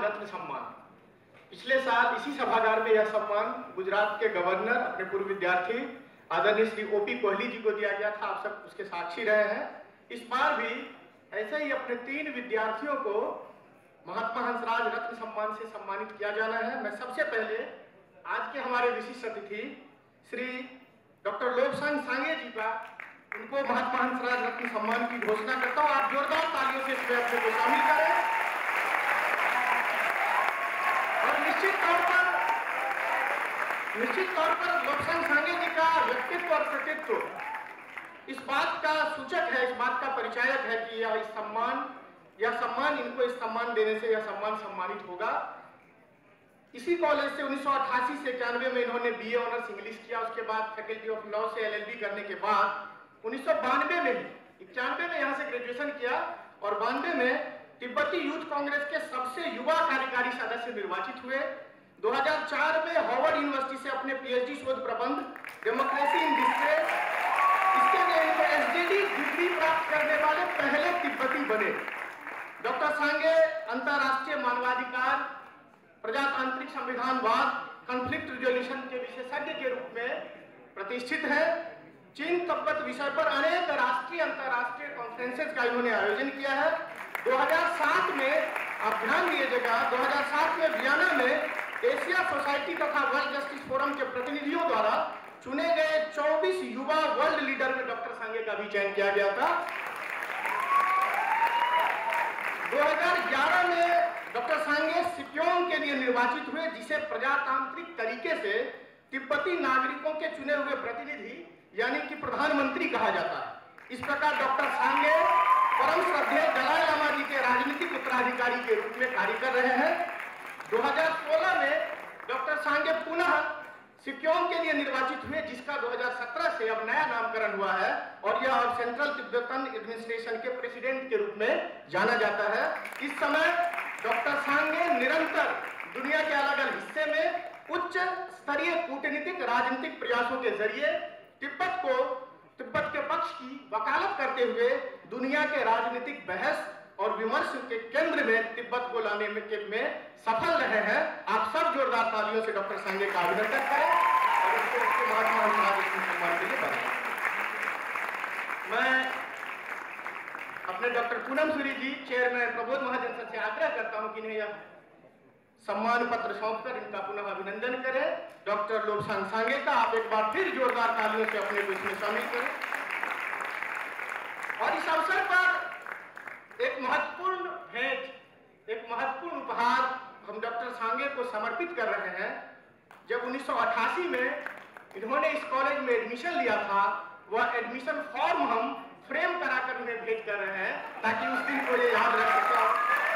रत्न सम्मान। पिछले साल इसी सभागार में यह सम्मान गुजरात के गवर्नर अपने पूर्व विद्यार्थी आदरणीय श्री ओपी कोहली जी को दिया गया था। आप सब उसके साक्षी रहे हैं। इस बार भी ऐसे ही अपने 3 विद्यार्थियों को महात्मा हंसराज रत्न सम्मान से सम्मानित किया जाना है। मैं सबसे पहले आज के हमारे विशिष्ट अतिथि श्री डॉक्टर लोबसांग सांगे जी का उनको महात्मा हंसराज रत्न सम्मान की घोषणा करता हूं। आप जोरदार तालियों से इसमें अपने को शामिल करें। और निश्चित तौर पर लोबसांग सांगे जी का व्यक्तित्व और कृतित्व इस बात का सूचक है, इस बात का परिचायक है कि यह सम्मान इनको इस सम्मान देने से यह सम्मान सम्मानित होगा। इसी कॉलेज से 1988 से 91 में इन्होंने बीए ऑनर्स इंग्लिश किया। उसके बाद फैकल्टी ऑफ लॉ से एलएलबी करने के बाद 1992 में 91 में यहाँ से ग्रेजुएशन किया और 92 में तिब्बती यूथ कांग्रेस के सबसे युवा कार्यकारी सदस्य निर्वाचित हुए। 2004 में हार्वर्ड यूनिवर्सिटी से अपने पीएचडी शोध प्रबंध डेमोक्रेसी इन डिस्ट्रेस, इसके लिए इनको एसडीडी डिग्री प्राप्त करने वाले पहले तिब्बती बने। डॉक्टर सांगे अंतरराष्ट्रीय मानवाधिकार, प्रजातांत्रिक संविधानवाद, कॉन्फ्लिक्ट रिजोल्यूशन के विशेषज्ञ के रूप में प्रतिष्ठित है। चीन तिब्बत विषय पर अनेक राष्ट्रीय अंतरराष्ट्रीय कॉन्फ्रेंसेस का इन्होंने आयोजन किया है। 2007 में आप ध्यान दीजिएगा, 2007 में वियना में एशिया सोसाइटी तथा वर्ल्ड जस्टिस फोरम के प्रतिनिधियों द्वारा चुने गए 24 युवा वर्ल्ड लीडर में डॉक्टर सांगे का भी चयन किया गया था। 2011 में डॉक्टर सांगे सिक्योंग के लिए निर्वाचित हुए, जिसे प्रजातांत्रिक तरीके से तिब्बती नागरिकों के चुने हुए प्रतिनिधि यानी कि प्रधानमंत्री कहा जाता है। इस प्रकार डॉक्टर सांगे परम श्रद्धेय दलाई लामा जी के राजनीतिक उत्तराधिकारी के रूप में कार्य कर रहे हैं। 2016 में डॉक्टर सांगे पुनः सिक्योंग के लिए निर्वाचित हुए, जिसका 2017 से अब नया नामकरण हुआ है और यह अब सेंट्रल तिब्बतन एडमिनिस्ट्रेशन के प्रेसिडेंट के रूप में जाना जाता है। इस समय डॉक्टर सांगे निरंतर दुनिया के अलग अलग हिस्से में उच्च स्तरीय कूटनीतिक राजनीतिक प्रयासों के जरिए तिब्बत के पक्ष की वकालत करते हुए दुनिया के राजनीतिक बहस और विमर्श के केंद्र में तिब्बत को लाने में सफल रहे हैं। आप सब जोरदार तालियों से डॉक्टर सांगे का अभिनंदन करें और उसको महात्मा हंसराज सम्मान के लिए बनाएं। मैं अपने डॉक्टर पूनम सूरी जी चेयरमैन प्रबोध महाजन से आग्रह करता हूं कि इन्हें यह सम्मान पत्र सौंपकर इनका पुनः अभिनंदन करें। डॉक्टर लोबसांग सांगे का आप एक बार फिर जोरदार तालियों से अपने को इसमें शामिल करें। और इस अवसर पर एक महत्वपूर्ण भेंट, एक महत्वपूर्ण उपहार हम डॉक्टर सांगे को समर्पित कर रहे हैं। जब 1988 में इन्होंने इस कॉलेज में एडमिशन लिया था, वह एडमिशन फॉर्म हम फ्रेम कराकर उन्हें भेंट कर रहे हैं ताकि उस दिन को ये याद रख सकें।